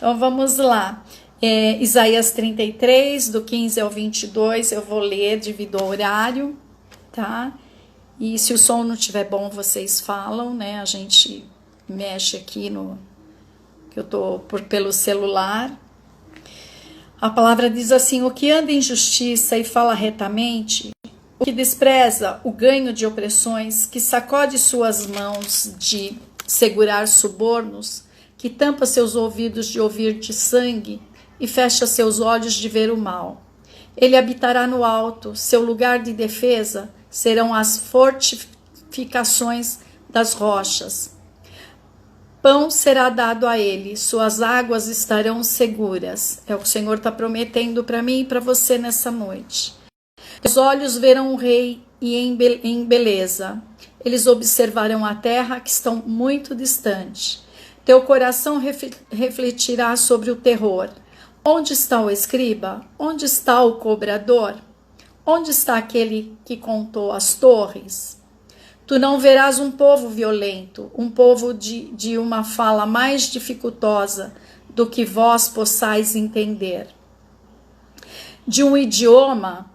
Então vamos lá. Isaías 33, do 15 ao 22, eu vou ler, divido o horário, tá? E se o som não estiver bom, vocês falam, né? A gente mexe aqui no... que eu tô pelo celular. A palavra diz assim: o que anda em justiça e fala retamente, o que despreza o ganho de opressões, que sacode suas mãos de segurar subornos, que tampa seus ouvidos de ouvir de sangue e fecha seus olhos de ver o mal. Ele habitará no alto, seu lugar de defesa serão as fortificações das rochas. Pão será dado a ele, suas águas estarão seguras. É o que o Senhor está prometendo para mim e para você nessa noite. Os olhos verão o rei e em beleza. Eles observarão a terra que estão muito distante. Teu coração refletirá sobre o terror. Onde está o escriba? Onde está o cobrador? Onde está aquele que contou as torres? Tu não verás um povo violento, um povo de uma fala mais dificultosa do que vós possais entender. De um idioma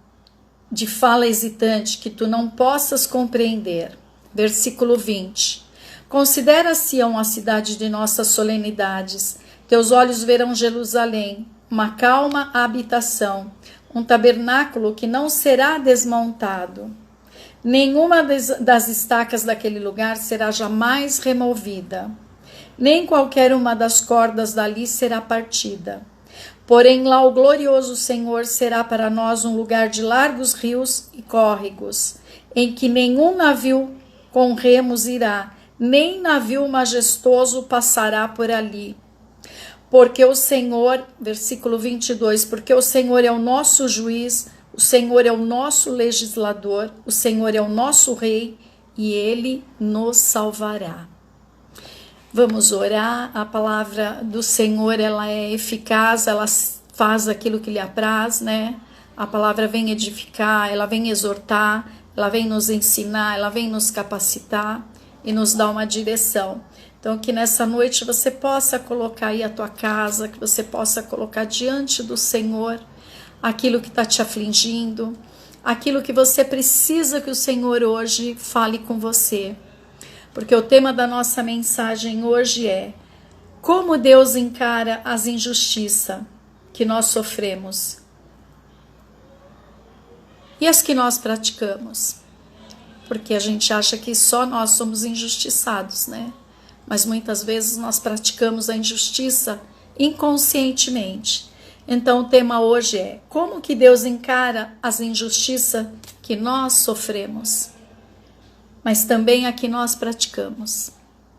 de fala hesitante que tu não possas compreender. Versículo 20. Considera Sião a cidade de nossas solenidades. Teus olhos verão Jerusalém, uma calma habitação, um tabernáculo que não será desmontado. Nenhuma das estacas daquele lugar será jamais removida, nem qualquer uma das cordas dali será partida. Porém, lá o glorioso Senhor será para nós um lugar de largos rios e córregos, em que nenhum navio com remos irá, nem navio majestoso passará por ali. Porque o Senhor, versículo 22, porque o Senhor é o nosso juiz, o Senhor é o nosso legislador, o Senhor é o nosso rei e ele nos salvará. Vamos orar. A palavra do Senhor, ela é eficaz, ela faz aquilo que lhe apraz, né? A palavra vem edificar, ela vem exortar, ela vem nos ensinar, ela vem nos capacitar e nos dar uma direção. Então, que nessa noite você possa colocar aí a tua casa, que você possa colocar diante do Senhor aquilo que está te afligindo, aquilo que você precisa que o Senhor hoje fale com você. Porque o tema da nossa mensagem hoje é como Deus encara as injustiças que nós sofremos e as que nós praticamos. Porque a gente acha que só nós somos injustiçados, né? Mas muitas vezes nós praticamos a injustiça inconscientemente. Então o tema hoje é como que Deus encara as injustiças que nós sofremos, mas também a que nós praticamos.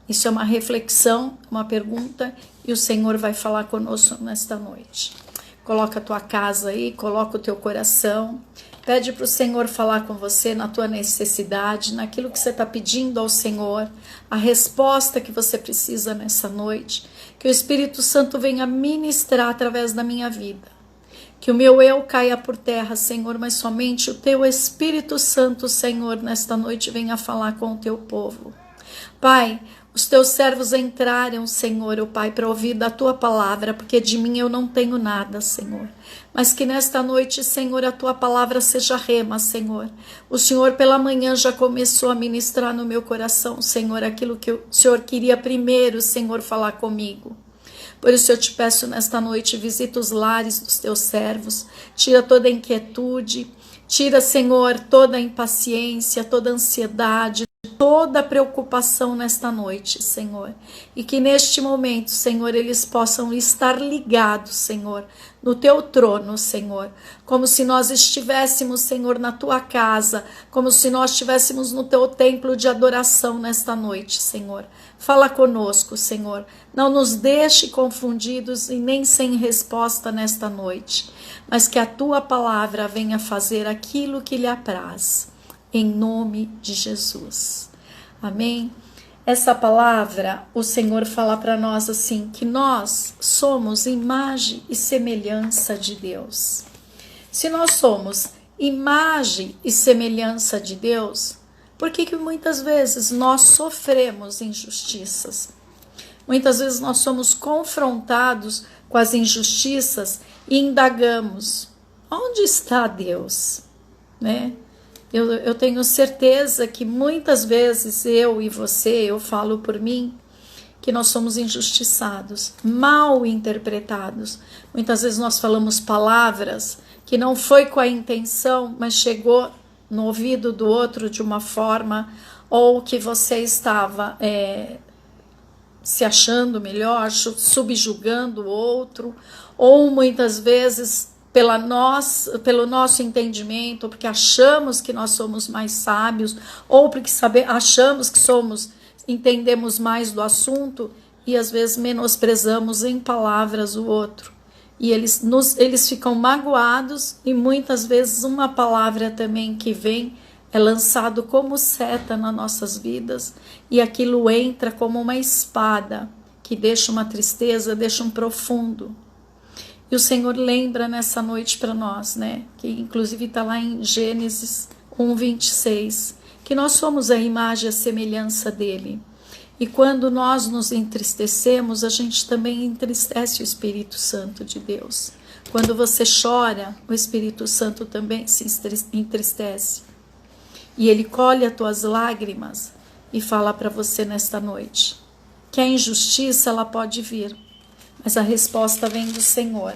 Isso é uma reflexão, uma pergunta, e o Senhor vai falar conosco nesta noite. Coloca a tua casa aí, coloca o teu coração, pede para o Senhor falar com você na tua necessidade, naquilo que você está pedindo ao Senhor, a resposta que você precisa nessa noite, que o Espírito Santo venha ministrar através da minha vida, que o meu eu caia por terra, Senhor, mas somente o teu Espírito Santo, Senhor, nesta noite venha falar com o teu povo. Pai, os teus servos entraram, Senhor, ó Pai, para ouvir da tua palavra, porque de mim eu não tenho nada, Senhor. Mas que nesta noite, Senhor, a tua palavra seja rema, Senhor. O Senhor pela manhã já começou a ministrar no meu coração, Senhor, aquilo que o Senhor queria primeiro, Senhor, falar comigo. Por isso eu te peço nesta noite, visita os lares dos teus servos, tira toda a inquietude, tira, Senhor, toda a impaciência, toda a ansiedade, toda a preocupação nesta noite, Senhor. E que neste momento, Senhor, eles possam estar ligados, Senhor, no teu trono, Senhor. Como se nós estivéssemos, Senhor, na tua casa, como se nós estivéssemos no teu templo de adoração nesta noite, Senhor. Fala conosco, Senhor. Não nos deixe confundidos e nem sem resposta nesta noite, mas que a tua palavra venha fazer aquilo que lhe apraz. Em nome de Jesus. Amém? Essa palavra, o Senhor fala para nós assim, que nós somos imagem e semelhança de Deus. Se nós somos imagem e semelhança de Deus, por que muitas vezes nós sofremos injustiças? Muitas vezes nós somos confrontados com as injustiças e indagamos: onde está Deus? Né? Eu tenho certeza que muitas vezes eu e você, eu falo por mim, que nós somos injustiçados, mal interpretados. Muitas vezes nós falamos palavras que não foi com a intenção, mas chegou no ouvido do outro de uma forma, ou que você estava se achando melhor, subjugando o outro, ou muitas vezes pelo nosso entendimento, porque achamos que nós somos mais sábios, ou porque achamos que entendemos mais do assunto, e às vezes menosprezamos em palavras o outro. E eles ficam magoados, e muitas vezes uma palavra também que vem é lançado como seta nas nossas vidas, e aquilo entra como uma espada, que deixa uma tristeza, deixa um profundo. E o Senhor lembra nessa noite para nós, né? Que inclusive está lá em Gênesis 1:26, que nós somos a imagem e a semelhança dele. E quando nós nos entristecemos, a gente também entristece o Espírito Santo de Deus. Quando você chora, o Espírito Santo também se entristece. E ele colhe as tuas lágrimas e fala para você nesta noite que a injustiça ela pode vir, mas a resposta vem do Senhor.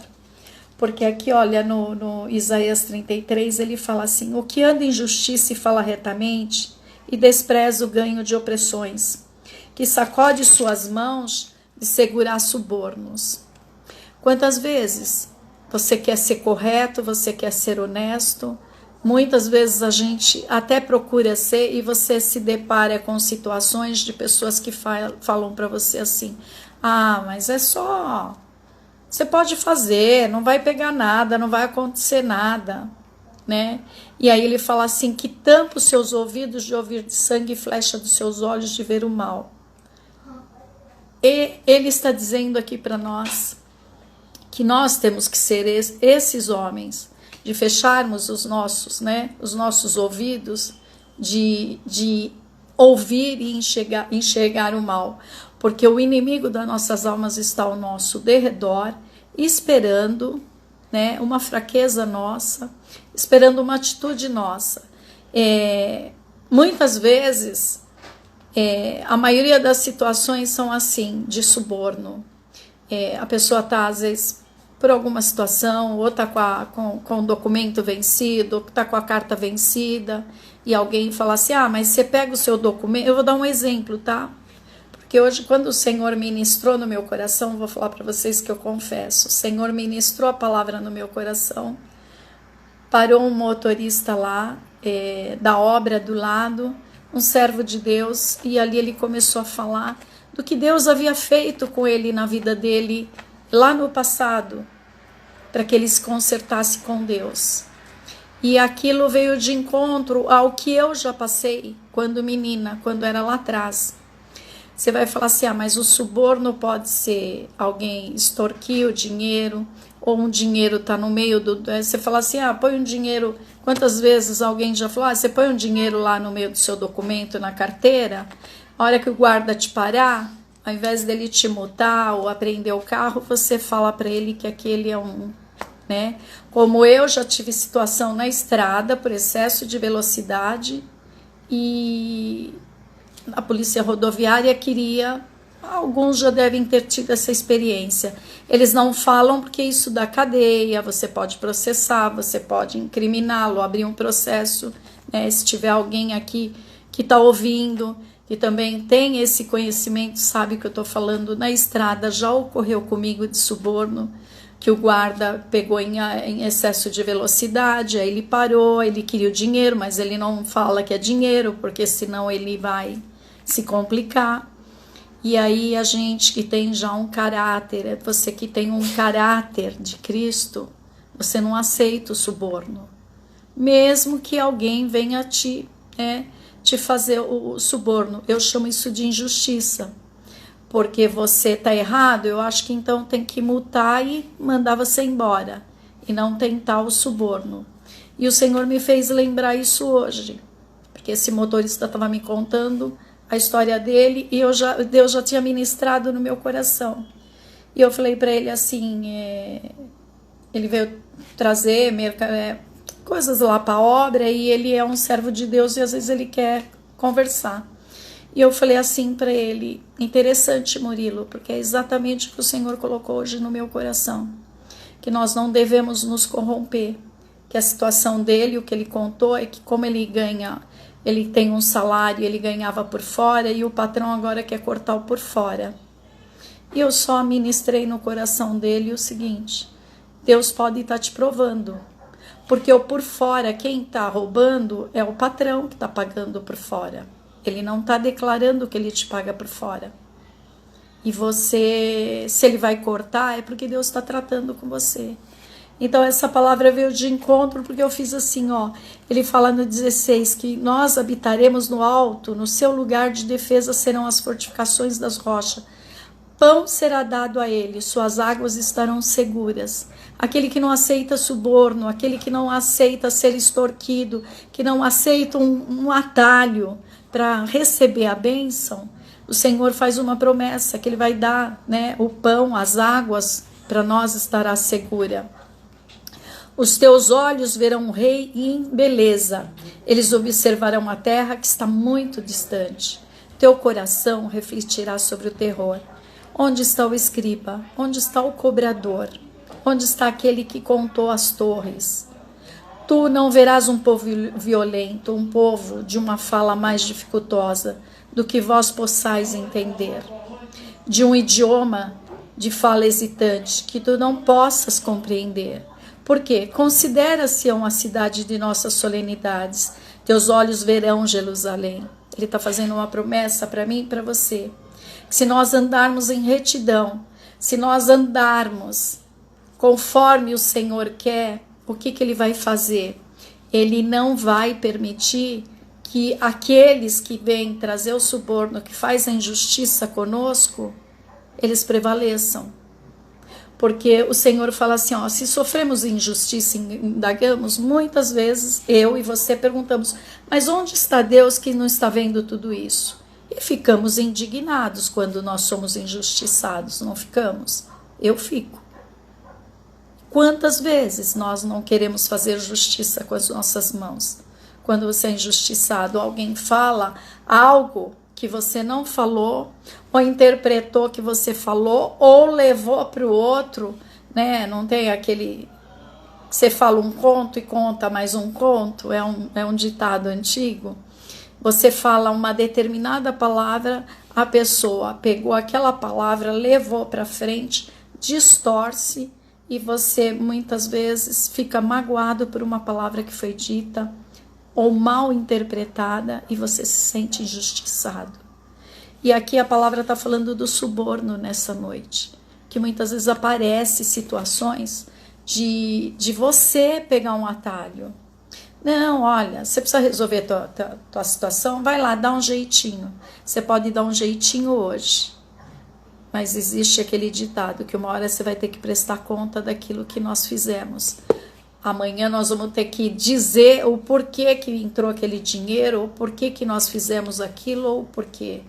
Porque aqui, olha, no Isaías 33, ele fala assim: o que anda em justiça e fala retamente, e despreza o ganho de opressões, que sacode suas mãos de segurar subornos. Quantas vezes você quer ser correto, você quer ser honesto? Muitas vezes a gente até procura ser, e você se depara com situações de pessoas que falam para você assim: ah, mas é só, você pode fazer, não vai pegar nada, não vai acontecer nada, né? E aí ele fala assim: que tampa os seus ouvidos de ouvir de sangue e flecha dos seus olhos de ver o mal. E ele está dizendo aqui para nós que nós temos que ser esses homens, de fecharmos os nossos ouvidos, de ouvir e enxergar o mal, porque o inimigo das nossas almas está ao nosso derredor, esperando, né, uma fraqueza nossa, esperando uma atitude nossa. Muitas vezes, a maioria das situações são assim, de suborno. A pessoa está, às vezes, por alguma situação, ou está com o documento vencido, ou está com a carta vencida, e alguém fala assim: ah, mas você pega o seu documento. Eu vou dar um exemplo, tá? Porque hoje, quando o Senhor ministrou no meu coração, vou falar para vocês que eu confesso, o Senhor ministrou a palavra no meu coração, parou um motorista lá, da obra do lado, um servo de Deus, e ali ele começou a falar do que Deus havia feito com ele na vida dele, lá no passado, para que ele se consertasse com Deus. E aquilo veio de encontro ao que eu já passei quando menina, quando era lá atrás. Você vai falar assim: ah, mas o suborno pode ser alguém extorquir o dinheiro, ou um dinheiro está no meio do... Você fala assim: ah, põe um dinheiro... Quantas vezes alguém já falou: ah, você põe um dinheiro lá no meio do seu documento, na carteira, a hora que o guarda te parar, ao invés dele te multar ou apreender o carro, você fala para ele que aquele é um... né? Como eu já tive situação na estrada por excesso de velocidade, e a polícia rodoviária queria... Alguns já devem ter tido essa experiência. Eles não falam porque isso dá cadeia, você pode processar, você pode incriminá-lo, abrir um processo, né? Se tiver alguém aqui que está ouvindo, que também tem esse conhecimento, sabe que eu estou falando. Na estrada já ocorreu comigo de suborno, que o guarda pegou em excesso de velocidade, aí ele parou, ele queria o dinheiro, mas ele não fala que é dinheiro, porque senão ele vai se complicar. E aí a gente que tem já um caráter, você que tem um caráter de Cristo, você não aceita o suborno. Mesmo que alguém venha te fazer o suborno. Eu chamo isso de injustiça. Porque você está errado, eu acho que então tem que multar e mandar você embora. E não tentar o suborno. E o Senhor me fez lembrar isso hoje. Porque esse motorista estava me contando a história dele e Deus já tinha ministrado no meu coração. E eu falei para ele assim, ele veio trazer coisas lá para a obra e ele é um servo de Deus e às vezes ele quer conversar. E eu falei assim para ele, interessante, Murilo, porque é exatamente o que o Senhor colocou hoje no meu coração, que nós não devemos nos corromper, que a situação dele, o que ele contou é que como ele tem um salário, ele ganhava por fora e o patrão agora quer cortar o por fora. E eu só ministrei no coração dele o seguinte, Deus pode estar te provando, porque o por fora, quem está roubando é o patrão que está pagando por fora. Ele não está declarando que ele te paga por fora. E você, se ele vai cortar, é porque Deus está tratando com você. Então essa palavra veio de encontro, porque eu fiz assim, ó. Ele fala no 16, que nós habitaremos no alto, no seu lugar de defesa serão as fortificações das rochas. Pão será dado a ele, suas águas estarão seguras. Aquele que não aceita suborno, aquele que não aceita ser extorquido, que não aceita um atalho para receber a bênção, o Senhor faz uma promessa que Ele vai dar, né, o pão, as águas, para nós estará segura. Os teus olhos verão o rei em beleza, eles observarão a terra que está muito distante. Teu coração refletirá sobre o terror. Onde está o escriba? Onde está o cobrador? Onde está aquele que contou as torres? Tu não verás um povo violento, um povo de uma fala mais dificultosa do que vós possais entender, de um idioma de fala hesitante que tu não possas compreender. Porque considera-se uma cidade de nossas solenidades, teus olhos verão Jerusalém. Ele está fazendo uma promessa para mim e para você. Se nós andarmos em retidão, se nós andarmos conforme o Senhor quer, o que Ele vai fazer? Ele não vai permitir que aqueles que vêm trazer o suborno, que faz a injustiça conosco, eles prevaleçam. Porque o Senhor fala assim, ó, se sofremos injustiça, indagamos, muitas vezes eu e você perguntamos, mas onde está Deus que não está vendo tudo isso? E ficamos indignados quando nós somos injustiçados, não ficamos? Eu fico. Quantas vezes nós não queremos fazer justiça com as nossas mãos? Quando você é injustiçado, alguém fala algo que você não falou, ou interpretou que você falou, ou levou para o outro, né? Não tem aquele... Você fala um conto e conta mais um conto, é um ditado antigo. Você fala uma determinada palavra, a pessoa pegou aquela palavra, levou para frente, distorce, e você muitas vezes fica magoado por uma palavra que foi dita ou mal interpretada e você se sente injustiçado. E aqui a palavra está falando do suborno nessa noite, que muitas vezes aparece situações de você pegar um atalho. Não, olha, você precisa resolver tua situação, vai lá, dá um jeitinho. Você pode dar um jeitinho hoje. Mas existe aquele ditado que uma hora você vai ter que prestar conta daquilo que nós fizemos. Amanhã nós vamos ter que dizer o porquê que entrou aquele dinheiro, ou porquê que nós fizemos aquilo, ou porquê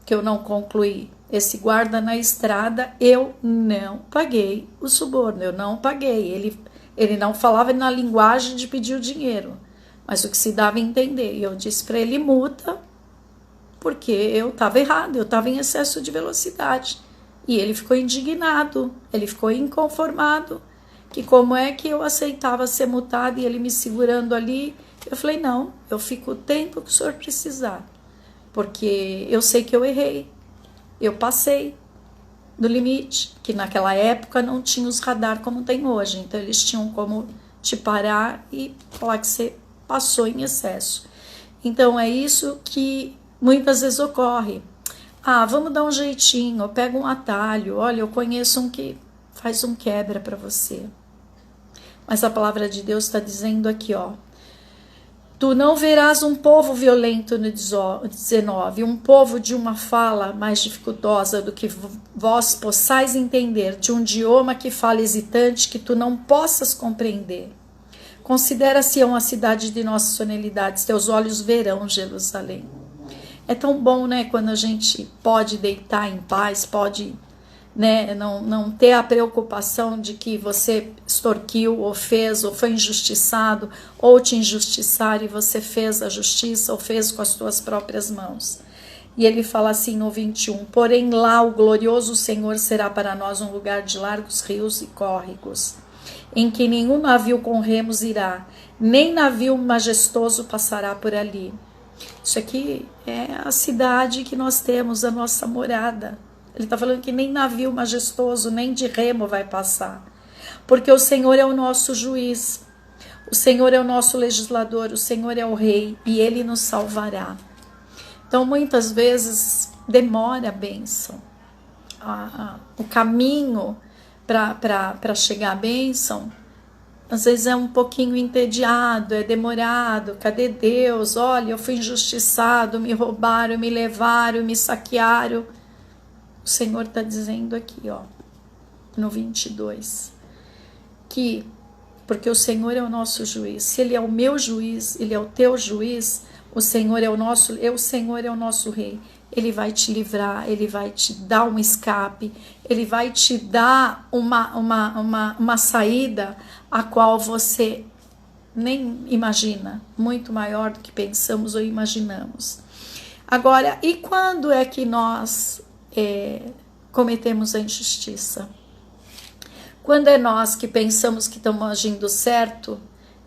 que eu não concluí. Esse guarda na estrada, eu não paguei o suborno, eu não paguei. Ele não falava na linguagem de pedir o dinheiro, mas o que se dava a entender. E eu disse para ele, multa, porque eu estava errado, eu estava em excesso de velocidade. E ele ficou indignado, ele ficou inconformado, que como é que eu aceitava ser multado e ele me segurando ali. Eu falei, não, eu fico o tempo que o senhor precisar, porque eu sei que eu errei, eu passei do limite, que naquela época não tinha os radar como tem hoje, então eles tinham como te parar e falar que você passou em excesso. Então é isso que muitas vezes ocorre. Ah, vamos dar um jeitinho, eu pego um atalho, olha, eu conheço um que faz um quebra para você. Mas a palavra de Deus está dizendo aqui, ó, tu não verás um povo violento no 19, um povo de uma fala mais dificultosa do que vós possais entender, de um idioma que fala hesitante, que tu não possas compreender. Considera-se uma cidade de nossas solenidades, teus olhos verão Jerusalém. É tão bom, né, quando a gente pode deitar em paz, pode, né, não ter a preocupação de que você extorquiu ou fez, ou foi injustiçado, ou te injustiçaram e você fez a justiça ou fez com as tuas próprias mãos. E ele fala assim no 21, porém lá o glorioso Senhor será para nós um lugar de largos rios e córregos, em que nenhum navio com remos irá, nem navio majestoso passará por ali. Isso aqui é a cidade que nós temos, a nossa morada. Ele está falando que nem navio majestoso, nem de remo vai passar. Porque o Senhor é o nosso juiz, o Senhor é o nosso legislador, o Senhor é o rei e ele nos salvará. Então, muitas vezes, demora a bênção. O caminho para chegar à bênção, às vezes é um pouquinho entediado, é demorado. Cadê Deus? Olha, eu fui injustiçado, me roubaram, me levaram, me saquearam. O Senhor está dizendo aqui, ó, no 22, que, porque o Senhor é o nosso juiz, se Ele é o meu juiz, Ele é o teu juiz, o Senhor é o nosso rei. Ele vai te livrar, ele vai te dar um escape, ele vai te dar uma saída a qual você nem imagina, muito maior do que pensamos ou imaginamos. Agora, e quando é que nós cometemos a injustiça? Quando é nós que pensamos que estamos agindo certo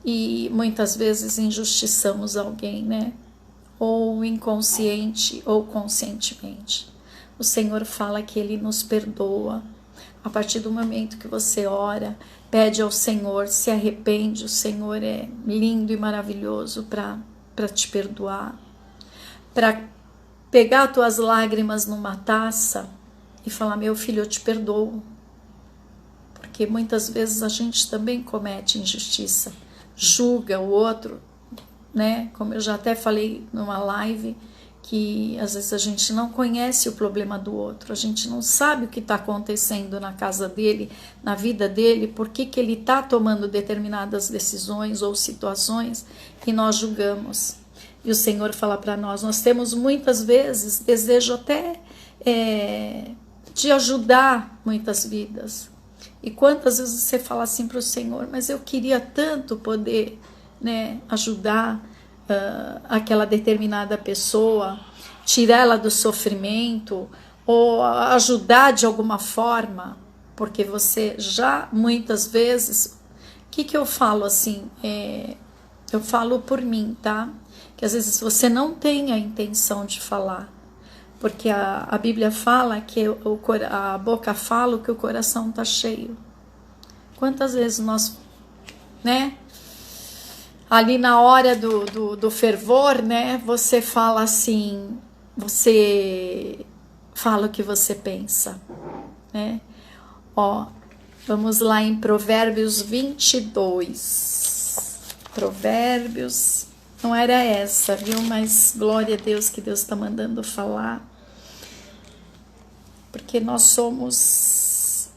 e muitas vezes injustiçamos alguém, né? Ou inconsciente ou conscientemente. O Senhor fala que Ele nos perdoa. A partir do momento que você ora, pede ao Senhor, se arrepende, o Senhor é lindo e maravilhoso para te perdoar. Para pegar as tuas lágrimas numa taça e falar, meu filho, eu te perdoo. Porque muitas vezes a gente também comete injustiça, julga o outro, né? Como eu já até falei numa live, que às vezes a gente não conhece o problema do outro, a gente não sabe o que está acontecendo na casa dele, na vida dele, por que ele está tomando determinadas decisões ou situações e nós julgamos. E o Senhor fala para nós temos muitas vezes desejo até de ajudar muitas vidas. E quantas vezes você fala assim para o Senhor, mas eu queria tanto poder, né, ajudar aquela determinada pessoa, tirar ela do sofrimento ou ajudar de alguma forma, porque você já muitas vezes, o que eu falo assim, eu falo por mim, tá? Que às vezes você não tem a intenção de falar, porque a Bíblia fala que a boca fala o que o coração está cheio. Quantas vezes nós, né? Ali na hora do fervor, né? Você fala assim, você fala o que você pensa, né? Ó, vamos lá em Provérbios 22. Provérbios, não era essa, viu? Mas glória a Deus que Deus está mandando falar. Porque nós somos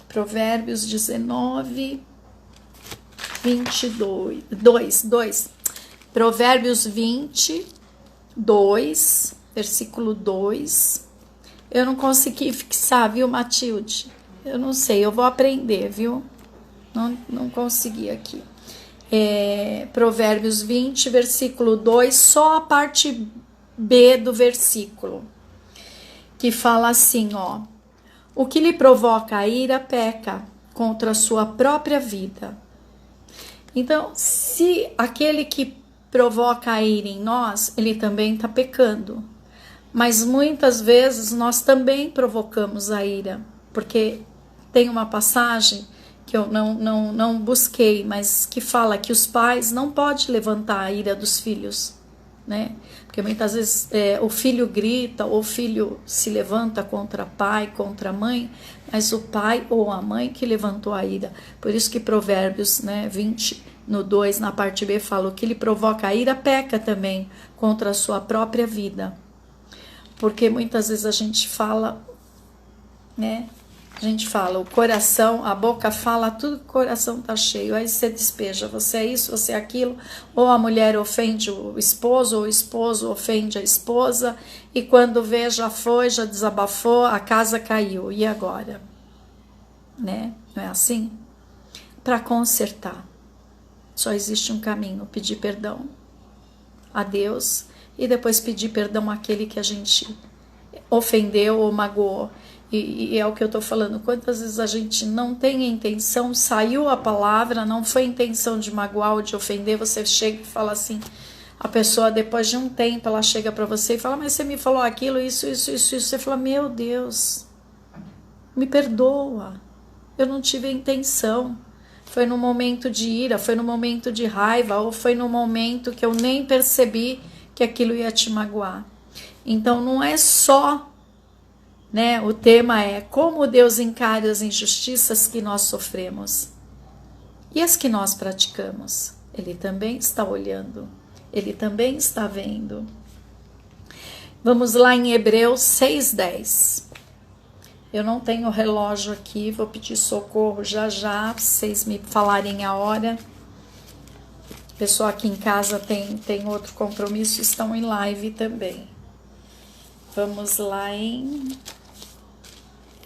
Provérbios 19, 2. Provérbios 22, versículo 2. Eu não consegui fixar, viu, Matilde? Eu não sei, eu vou aprender, viu? Não consegui aqui. Provérbios 20, versículo 2, só a parte B do versículo, que fala assim, ó: o que lhe provoca a ira peca contra a sua própria vida. Então, se aquele que provoca a ira em nós, ele também está pecando. Mas muitas vezes nós também provocamos a ira, porque tem uma passagem que eu não busquei, mas que fala que os pais não podem levantar a ira dos filhos, né? Porque muitas vezes o filho grita, ou o filho se levanta contra o pai, contra a mãe, mas o pai ou a mãe que levantou a ira. Por isso que Provérbios, né, 20, no 2, na parte B, fala: o que lhe provoca a ira peca também contra a sua própria vida. Porque muitas vezes a gente fala, né, A gente fala, o coração, a boca fala tudo que o coração tá cheio. Aí você despeja, você é isso, você é aquilo. Ou a mulher ofende o esposo, ou o esposo ofende a esposa. E quando vê, já foi, já desabafou, a casa caiu. E agora? Né? Não é assim? Para consertar, só existe um caminho: pedir perdão a Deus e depois pedir perdão àquele que a gente ofendeu ou magoou. E é o que eu tô falando, quantas vezes a gente não tem a intenção, saiu a palavra, não foi intenção de magoar ou de ofender, você chega e fala assim, a pessoa depois de um tempo, ela chega para você e fala, mas você me falou aquilo, isso, você fala, meu Deus, me perdoa, eu não tive a intenção, foi no momento de ira, foi no momento de raiva, ou foi no momento que eu nem percebi que aquilo ia te magoar. Então não é só, né, o tema é como Deus encara as injustiças que nós sofremos e as que nós praticamos. Ele também está olhando, ele também está vendo. Vamos lá em Hebreus 6:10. Eu não tenho relógio aqui, vou pedir socorro já, vocês me falarem a hora. O pessoal aqui em casa tem outro compromisso, estão em live também. Vamos lá em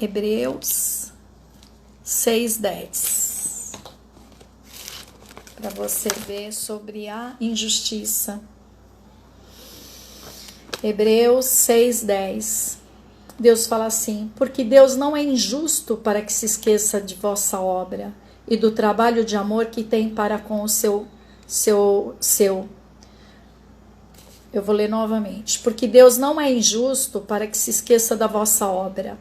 Hebreus 6:10. Para você ver sobre a injustiça. Hebreus 6:10. Deus fala assim, porque Deus não é injusto para que se esqueça de vossa obra e do trabalho de amor que tem para com o seu. Eu vou ler novamente. Porque Deus não é injusto para que se esqueça da vossa obra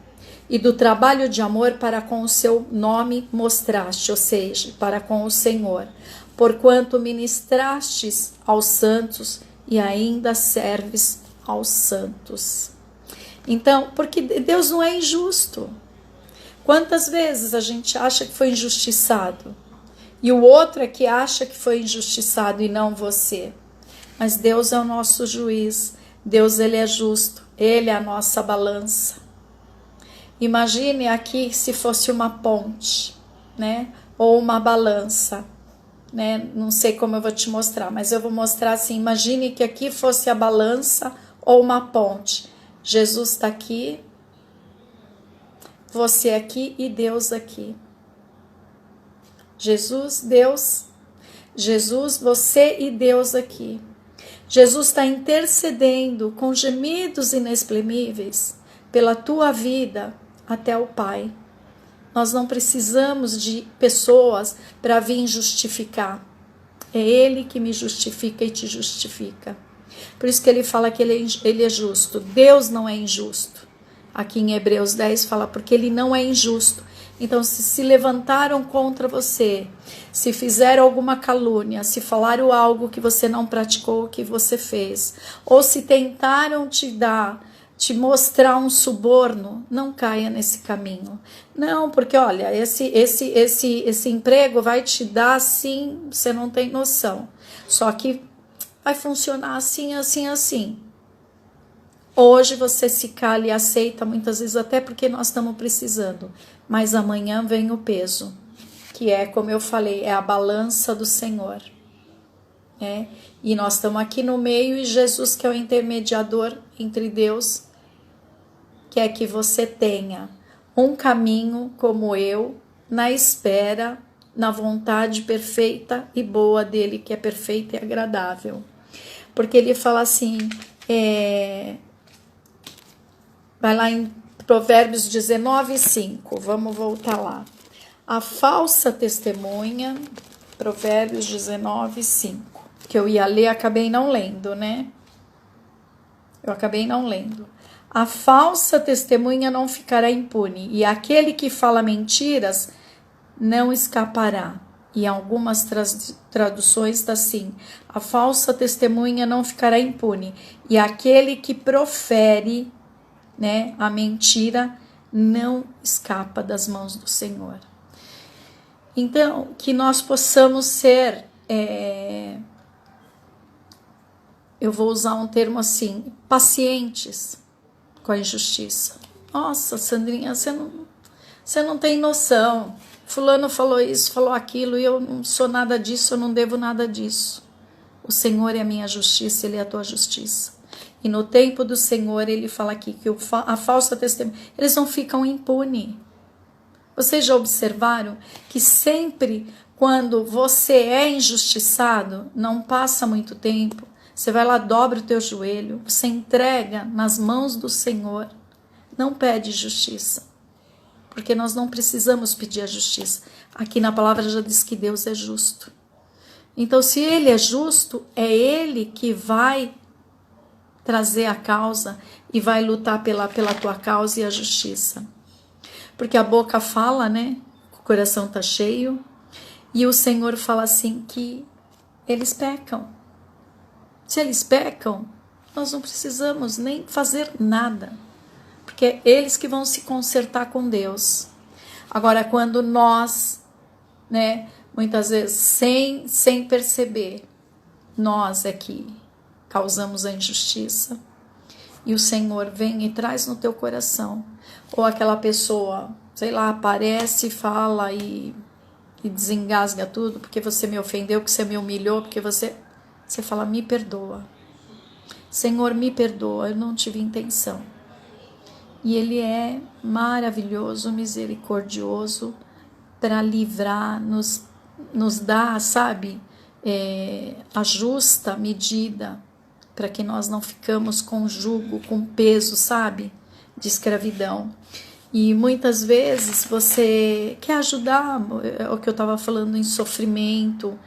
e do trabalho de amor para com o seu nome mostraste, ou seja, para com o Senhor, porquanto ministrastes aos santos e ainda serves aos santos. Então, porque Deus não é injusto. Quantas vezes a gente acha que foi injustiçado e o outro é que acha que foi injustiçado e não você? Mas Deus é o nosso juiz, Deus ele é justo, ele é a nossa balança. Imagine aqui se fosse uma ponte, né? Ou uma balança, né? Não sei como eu vou te mostrar, mas eu vou mostrar assim, imagine que aqui fosse a balança ou uma ponte. Jesus está aqui, você aqui e Deus aqui. Jesus, Deus, Jesus, você e Deus aqui. Jesus está intercedendo com gemidos inexprimíveis pela tua vida até o Pai. Nós não precisamos de pessoas para vir justificar. É Ele que me justifica e te justifica. Por isso que ele fala que ele é justo. Deus não é injusto. Aqui em Hebreus 10 fala porque ele não é injusto. Então se levantaram contra você, se fizeram alguma calúnia, se falaram algo que você não praticou, que você fez, ou se tentaram te mostrar um suborno, não caia nesse caminho. Não, porque olha, esse emprego vai te dar assim, você não tem noção. Só que vai funcionar assim, assim, assim. Hoje você se cala e aceita, muitas vezes até porque nós estamos precisando. Mas amanhã vem o peso, que é, como eu falei, é a balança do Senhor. Né? E nós estamos aqui no meio e Jesus, que é o intermediador entre Deus, quer que você tenha um caminho como eu, na espera, na vontade perfeita e boa dele, que é perfeita e agradável. Porque ele fala assim, vai lá em Provérbios 19:5, vamos voltar lá. A falsa testemunha, Provérbios 19:5, que eu ia ler, acabei não lendo, né? Eu acabei não lendo. A falsa testemunha não ficará impune, e aquele que fala mentiras não escapará. E algumas traduções está assim, a falsa testemunha não ficará impune, e aquele que profere, né, a mentira não escapa das mãos do Senhor. Então, que nós possamos ser, eu vou usar um termo assim, pacientes com a injustiça. Nossa, Sandrinha, você não... Você não tem noção. Fulano falou isso, falou aquilo, e eu não sou nada disso, eu não devo nada disso. O Senhor é a minha justiça, Ele é a tua justiça. E no tempo do Senhor, Ele fala aqui que a falsa testemunha, eles não ficam impunes. Vocês já observaram que sempre quando você é injustiçado, não passa muito tempo, você vai lá, dobra o teu joelho, você entrega nas mãos do Senhor, não pede justiça, porque nós não precisamos pedir a justiça. Aqui na palavra já diz que Deus é justo. Então, se Ele é justo, é Ele que vai trazer a causa e vai lutar pela tua causa e a justiça. Porque a boca fala, né? O coração tá cheio. E o Senhor fala assim que eles pecam. Se eles pecam, nós não precisamos nem fazer nada. Porque é eles que vão se consertar com Deus. Agora, quando nós, né? Muitas vezes, sem perceber, nós é que causamos a injustiça. E o Senhor vem e traz no teu coração. Ou aquela pessoa, sei lá, aparece, fala e desengasga tudo, porque você me ofendeu, porque você me humilhou, porque você fala, me perdoa. Senhor, me perdoa, eu não tive intenção. E Ele é maravilhoso, misericordioso, para livrar, nos dar, sabe, a justa medida, para que nós não ficamos com jugo, com peso, sabe, de escravidão. E muitas vezes você quer ajudar, é o que eu estava falando, em sofrimento,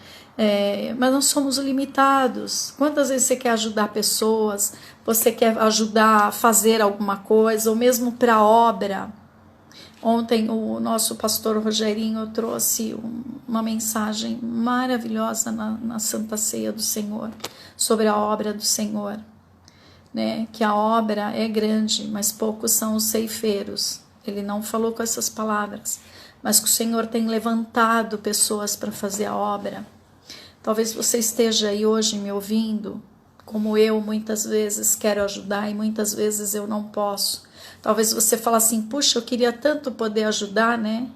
mas nós somos limitados. Quantas vezes você quer ajudar pessoas, você quer ajudar a fazer alguma coisa, ou mesmo para obra. Ontem o nosso pastor Rogerinho trouxe uma mensagem maravilhosa na Santa Ceia do Senhor, sobre a obra do Senhor, né? Que a obra é grande, mas poucos são os ceifeiros. Ele não falou com essas palavras, mas que o Senhor tem levantado pessoas para fazer a obra. Talvez você esteja aí hoje me ouvindo, como eu muitas vezes quero ajudar e muitas vezes eu não posso. Talvez você fale assim, puxa, eu queria tanto poder ajudar, né?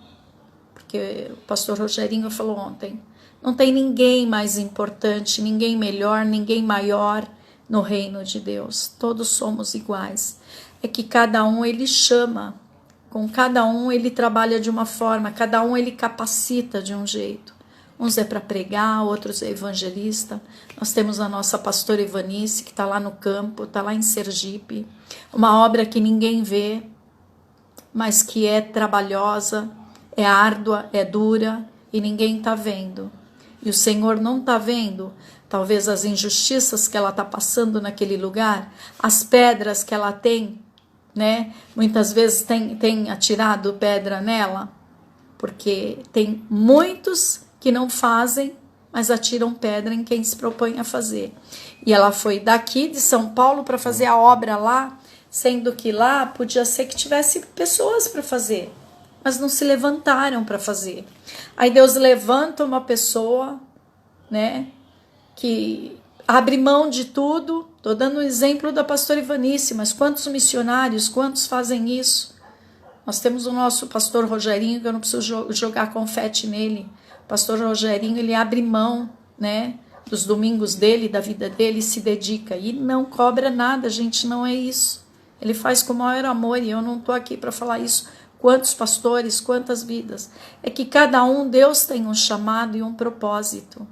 Porque o pastor Rogerinho falou ontem, não tem ninguém mais importante, ninguém melhor, ninguém maior no reino de Deus. Todos somos iguais. É que cada um Ele chama, com cada um Ele trabalha de uma forma, cada um Ele capacita de um jeito. Uns é para pregar, outros é evangelista. Nós temos a nossa pastora Ivanice, que está lá no campo, está lá em Sergipe. Uma obra que ninguém vê, mas que é trabalhosa, é árdua, é dura e ninguém está vendo. E o Senhor não está vendo, talvez as injustiças que ela está passando naquele lugar, as pedras que ela tem, né? Muitas vezes tem atirado pedra nela, porque tem muitos que não fazem, mas atiram pedra em quem se propõe a fazer. E ela foi daqui de São Paulo para fazer a obra lá, sendo que lá podia ser que tivesse pessoas para fazer, mas não se levantaram para fazer. Aí Deus levanta uma pessoa, né, que abre mão de tudo. Estou dando o exemplo da pastora Ivanice, mas quantos missionários, quantos fazem isso? Nós temos o nosso pastor Rogerinho, que eu não preciso jogar confete nele. O pastor Rogerinho, ele abre mão, né, dos domingos dele, da vida dele, e se dedica. E não cobra nada, gente, não é isso. Ele faz com o maior amor, e eu não estou aqui para falar isso. Quantos pastores, quantas vidas. É que cada um, Deus tem um chamado e um propósito.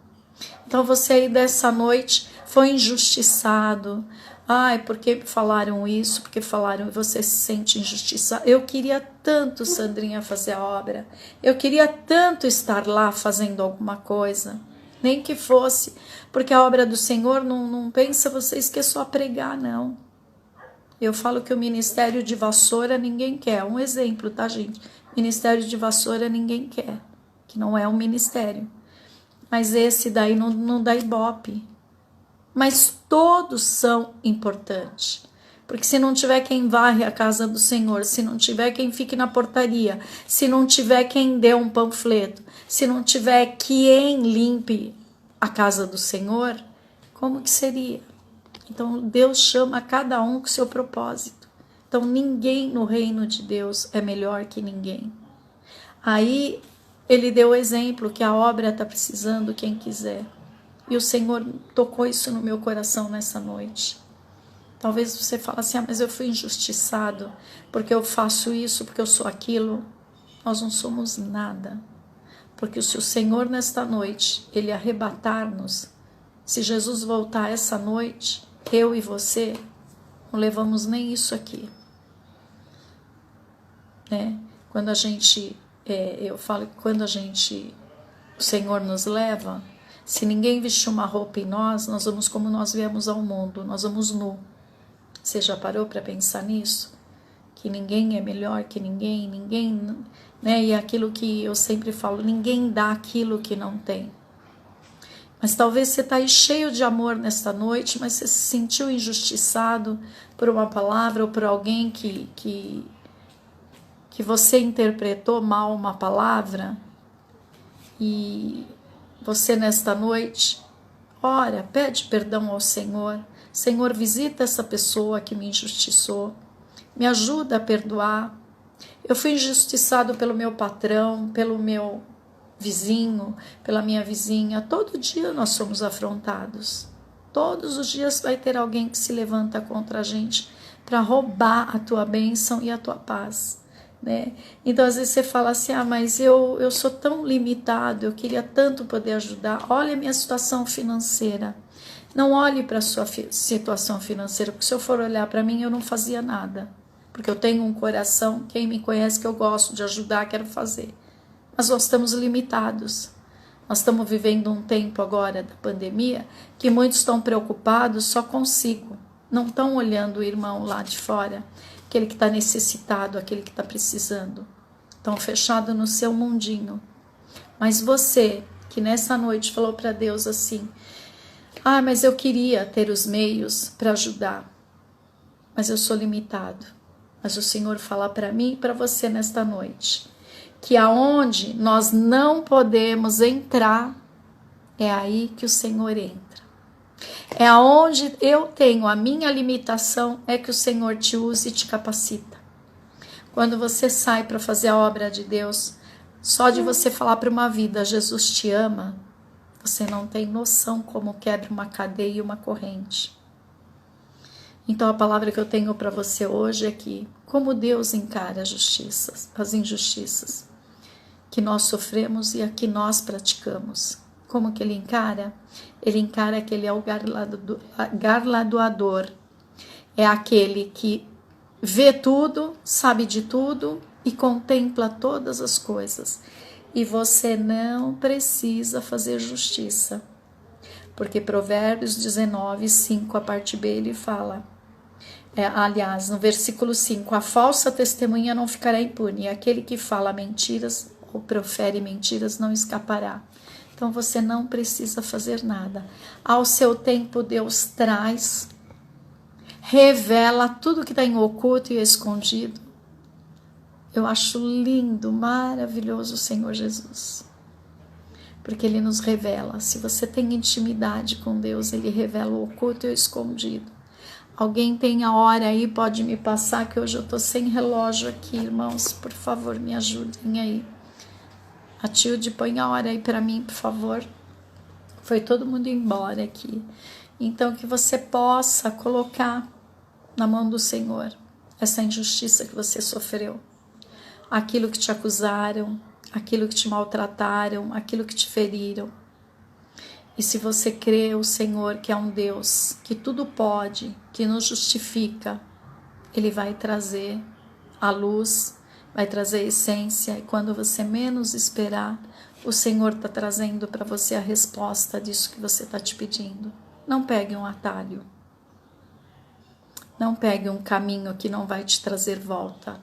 Então você aí dessa noite foi injustiçado. Ai, porque falaram isso, porque falaram, e você se sente injustiçado. Eu queria tanto, Sandrinha, fazer a obra. Eu queria tanto estar lá fazendo alguma coisa. Nem que fosse. Porque a obra do Senhor, não pensa vocês que é só pregar, não. Eu falo que o ministério de vassoura ninguém quer. Um exemplo, tá, gente? Ministério de vassoura ninguém quer. Que não é um ministério. Mas esse daí não dá ibope. Mas todos são importantes. Porque se não tiver quem varre a casa do Senhor, se não tiver quem fique na portaria, se não tiver quem dê um panfleto, se não tiver quem limpe a casa do Senhor, como que seria? Então Deus chama cada um com seu propósito. Então ninguém no reino de Deus é melhor que ninguém. Aí ele deu o exemplo que a obra está precisando quem quiser. E o Senhor tocou isso no meu coração nessa noite. Talvez você fale assim, mas eu fui injustiçado, porque eu faço isso, porque eu sou aquilo. Nós não somos nada. Porque se o Senhor nesta noite, Ele arrebatar-nos, se Jesus voltar essa noite, eu e você, não levamos nem isso aqui. Né? Quando a gente, eu falo que quando o Senhor nos leva, se ninguém vestir uma roupa em nós, nós vamos como nós viemos ao mundo, nós vamos nu. Você já parou para pensar nisso? Que ninguém é melhor que ninguém, né? E aquilo que eu sempre falo, ninguém dá aquilo que não tem. Mas talvez você está aí cheio de amor nesta noite, mas você se sentiu injustiçado por uma palavra ou por alguém que você interpretou mal uma palavra. E você nesta noite, ora, pede perdão ao Senhor. Senhor, visita essa pessoa que me injustiçou. Me ajuda a perdoar. Eu fui injustiçado pelo meu patrão, pelo meu vizinho, pela minha vizinha. Todo dia nós somos afrontados. Todos os dias vai ter alguém que se levanta contra a gente para roubar a tua bênção e a tua paz. Né? Então às vezes você fala assim, mas eu sou tão limitado, eu queria tanto poder ajudar. Olha a minha situação financeira. Não olhe para a sua situação financeira, porque se eu for olhar para mim, eu não fazia nada. Porque eu tenho um coração, quem me conhece, que eu gosto de ajudar, quero fazer. Mas nós estamos limitados. Nós estamos vivendo um tempo agora da pandemia que muitos estão preocupados só consigo. Não estão olhando o irmão lá de fora, aquele que está necessitado, aquele que está precisando. Estão fechados no seu mundinho. Mas você, que nessa noite falou para Deus assim, mas eu queria ter os meios para ajudar, mas eu sou limitado. Mas o Senhor fala para mim e para você nesta noite, que aonde nós não podemos entrar, é aí que o Senhor entra. É aonde eu tenho a minha limitação, é que o Senhor te usa e te capacita. Quando você sai para fazer a obra de Deus, só de você falar para uma vida, Jesus te ama, você não tem noção como quebra uma cadeia e uma corrente. Então a palavra que eu tenho para você hoje é que, como Deus encara as injustiças que nós sofremos e a que nós praticamos. Como que Ele encara? Ele encara que Ele é o galardoador. É aquele que vê tudo, sabe de tudo e contempla todas as coisas. E você não precisa fazer justiça. Porque Provérbios 19, 5, a parte B, ele fala. Aliás, no versículo 5, a falsa testemunha não ficará impune. E aquele que fala mentiras ou profere mentiras não escapará. Então você não precisa fazer nada. Ao seu tempo, Deus traz, revela tudo que está em oculto e escondido. Eu acho lindo, maravilhoso o Senhor Jesus. Porque Ele nos revela. Se você tem intimidade com Deus, Ele revela o oculto e o escondido. Alguém tem a hora aí, pode me passar, que hoje eu estou sem relógio aqui, irmãos. Por favor, me ajudem aí. A Tilde, põe a hora aí para mim, por favor. Foi todo mundo embora aqui. Então, que você possa colocar na mão do Senhor essa injustiça que você sofreu. Aquilo que te acusaram, aquilo que te maltrataram, aquilo que te feriram. E se você crê o Senhor, que é um Deus que tudo pode, que nos justifica, Ele vai trazer a luz, vai trazer a essência, e quando você menos esperar, o Senhor está trazendo para você a resposta disso que você está te pedindo. Não pegue um atalho. Não pegue um caminho que não vai te trazer volta.